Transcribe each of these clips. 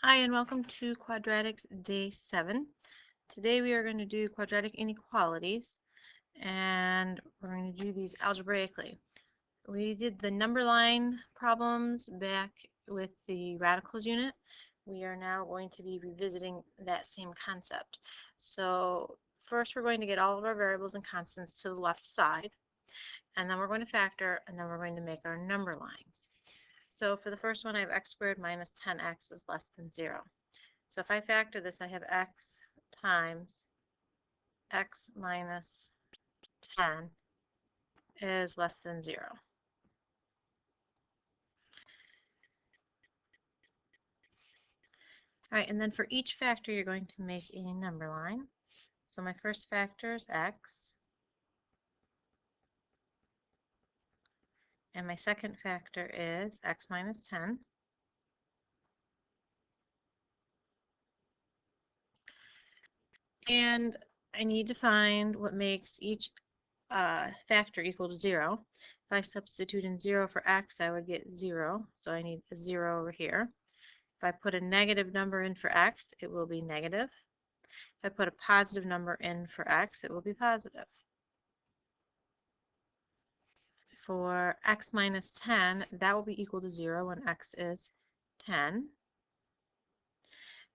Hi and welcome to Quadratics Day 7. Today we are going to do quadratic inequalities and we're going to do these algebraically. We did the number line problems back with the radicals unit. We are now going to be revisiting that same concept. So first we're going to get all of our variables and constants to the left side, and then we're going to factor, and then we're going to make our number lines. So for the first one, I have x squared minus 10x is less than 0. So if I factor this, I have x times x minus 10 is less than 0. All right, and then for each factor, you're going to make a number line. So my first factor is x, and my second factor is x minus 10. And I need to find what makes each factor equal to 0. If I substitute in 0 for x, I would get 0, so I need a 0 over here. If I put a negative number in for x, it will be negative. If I put a positive number in for x, it will be positive. For x minus 10, that will be equal to 0 when x is 10.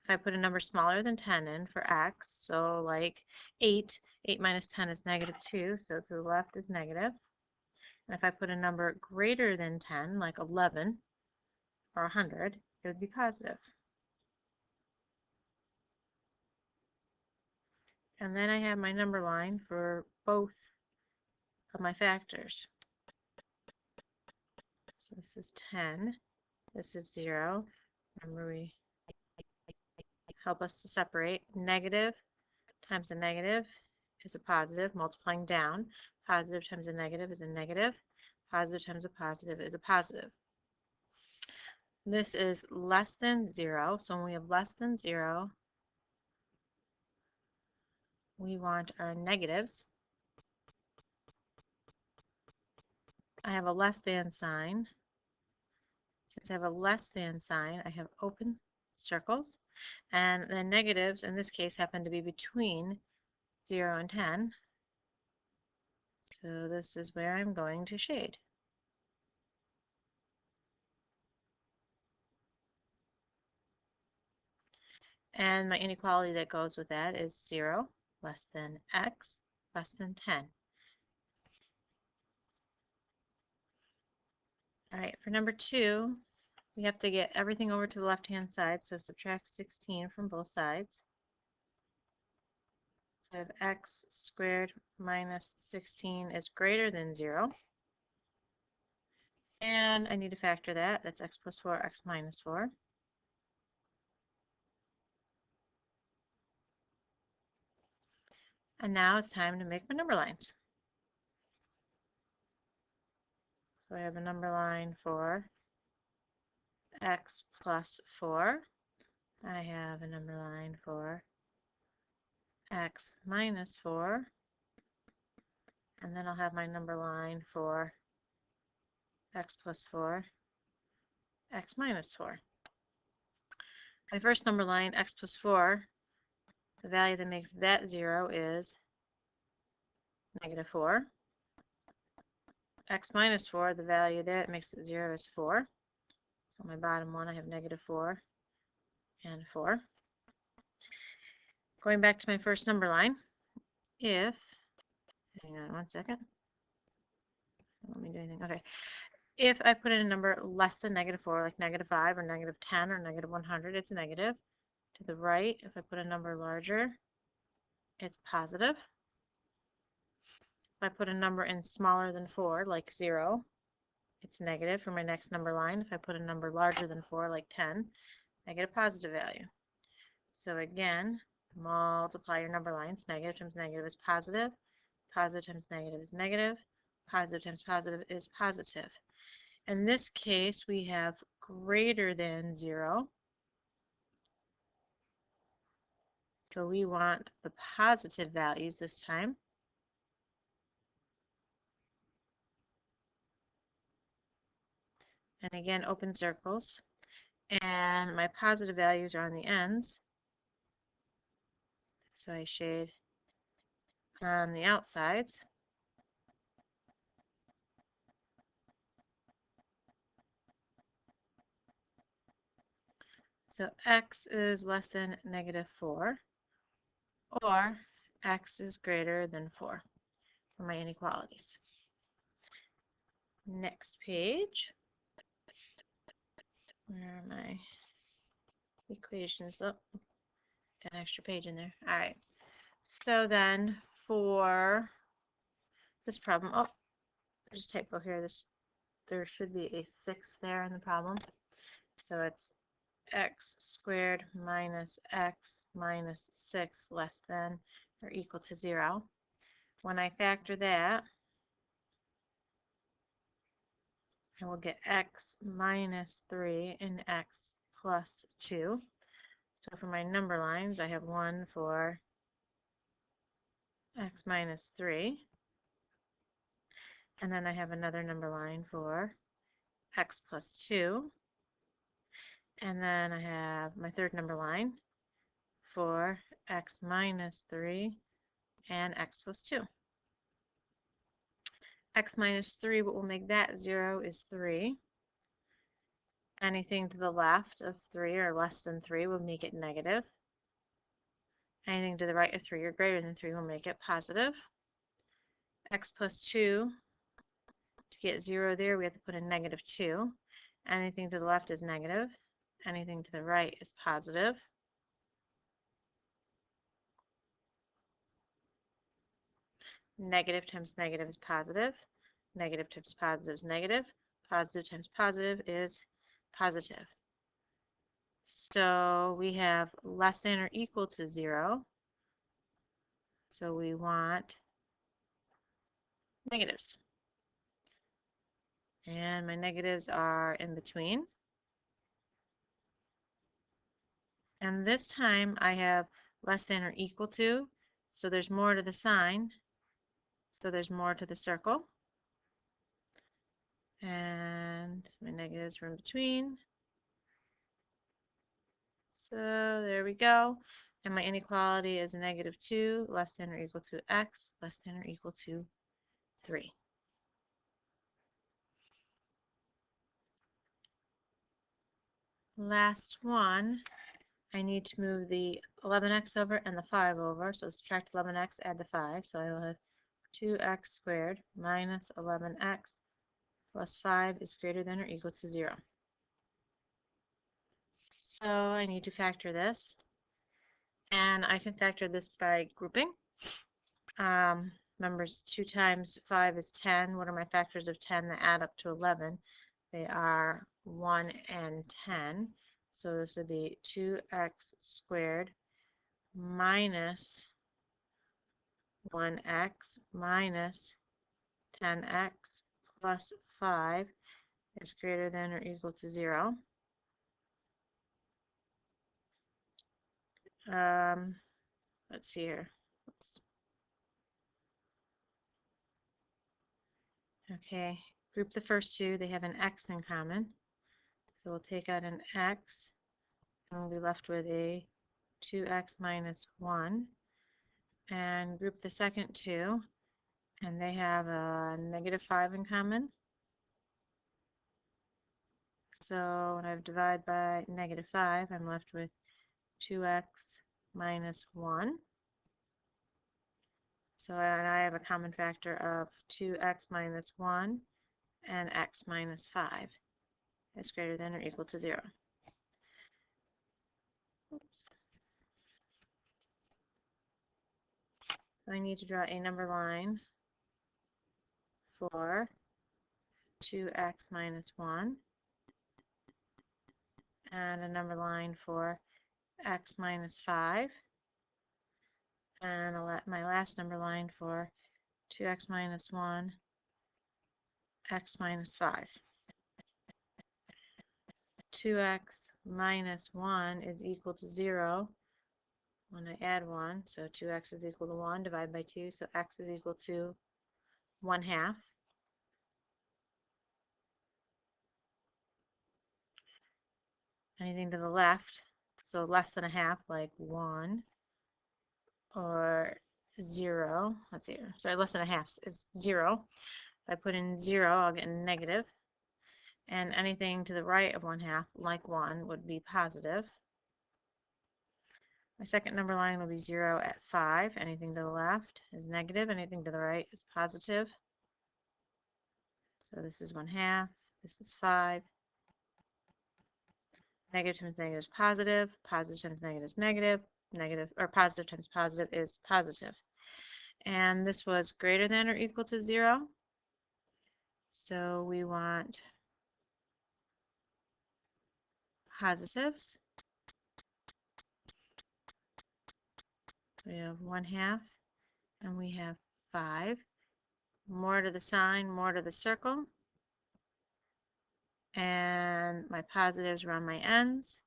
If I put a number smaller than 10 in for x, so like 8 minus 10 is negative 2, so to the left is negative. And if I put a number greater than 10, like 11 or 100, it would be positive. And then I have my number line for both of my factors. So this is 10, this is 0. Remember, we help us to separate. Negative times a negative is a positive, multiplying down. Positive times a negative is a negative. Positive times a positive is a positive. This is less than 0, so when we have less than 0, we want our negatives. I have a less than sign. Since I have a less than sign, I have open circles, and the negatives in this case happen to be between 0 and 10. So this is where I'm going to shade. And my inequality that goes with that is 0 less than x less than 10. All right, for number 2, we have to get everything over to the left-hand side, so subtract 16 from both sides. So I have x squared minus 16 is greater than 0. And I need to factor that. That's x plus 4, x minus 4. And now it's time to make my number lines. So I have a number line for x plus 4. I have a number line for x minus 4. And then I'll have my number line for x plus 4, x minus 4. My first number line, x plus 4, the value that makes that 0 is negative 4. X minus 4, the value that makes it 0 is 4. So my bottom one, I have negative 4 and 4. Going back to my first number line, if, hang on one second, let me do anything, okay. If I put in a number less than negative 4, like negative 5 or negative 10 or negative 100, it's negative. To the right, if I put a number larger, it's positive. If I put a number in smaller than 4, like 0, it's negative for my next number line. If I put a number larger than 4, like 10, I get a positive value. So again, multiply your number lines. Negative times negative is positive. Positive times negative is negative. Positive times positive is positive. In this case, we have greater than 0. So we want the positive values this time. And again, open circles. and my positive values are on the ends. So I shade on the outsides. So x is less than -4, or x is greater than 4 for my inequalities. Next page. Where are my equations? Oh, got an extra page in there. All right. So then for this problem, oh, there's a typo here. There should be a 6 there in the problem. So it's x squared minus x minus 6 less than or equal to 0. When I factor that, I will get x minus 3 and x plus 2. So for my number lines, I have one for x minus 3. And then I have another number line for x plus 2. And then I have my third number line for x minus 3 and x plus 2. X minus 3, what will make that 0 is 3. Anything to the left of 3 or less than 3 will make it negative. Anything to the right of 3 or greater than 3 will make it positive. X plus 2, to get 0 there, we have to put in -2. Anything to the left is negative. Anything to the right is positive. Negative times negative is positive. Negative times positive is negative. Positive times positive is positive. So we have less than or equal to 0. So we want negatives. And my negatives are in between. And this time I have less than or equal to. So there's more to the sign. So there's more to the circle. And my negatives are in between. So there we go. And my inequality is -2 less than or equal to x less than or equal to 3. Last one, I need to move the 11x over and the 5 over. So subtract 11x, add the 5. So I will have 2x squared minus 11x plus 5 is greater than or equal to 0. So I need to factor this. And I can factor this by grouping. Numbers 2 times 5 is 10. What are my factors of 10 that add up to 11? They are 1 and 10. So this would be 2x squared minus 1x minus 10x plus 5 is greater than or equal to 0. Let's see here. Oops. Okay, group the first two. They have an x in common. So we'll take out an x, and we'll be left with a 2x minus 1. And group the second two, and they have a -5 in common. So when I divide by -5, I'm left with 2x minus 1. So I have a common factor of 2x minus 1 and x minus 5 is greater than or equal to 0. Oops. So I need to draw a number line for 2x minus 1 and a number line for x minus 5 and my last number line for 2x minus 1, x minus 5. 2x minus 1 is equal to 0 when I add 1. So 2x is equal to 1, divide by 2. So x is equal to 1/2. anything to the left, so less than a half, like 1 or 0. Let's see, sorry, less than a half is 0. If I put in 0, I'll get negative. And anything to the right of 1/2, like 1, would be positive. My second number line will be 0 at 5. Anything to the left is negative. Anything to the right is positive. So this is 1/2. This is 5. Negative times negative is positive. Positive times negative is negative. Negative, or positive times positive is positive. And this was greater than or equal to 0. So we want positives. So we have 1/2 and we have 5. More to the sign, more to the circle. And my positives are on my ends.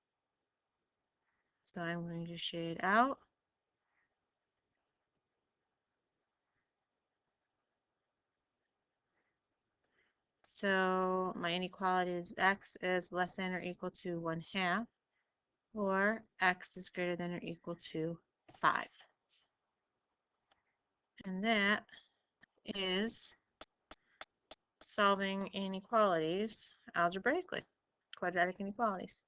So I'm going to shade out. So my inequality is x is less than or equal to 1/2, or x is greater than or equal to 5. And that is solving inequalities algebraically, quadratic inequalities.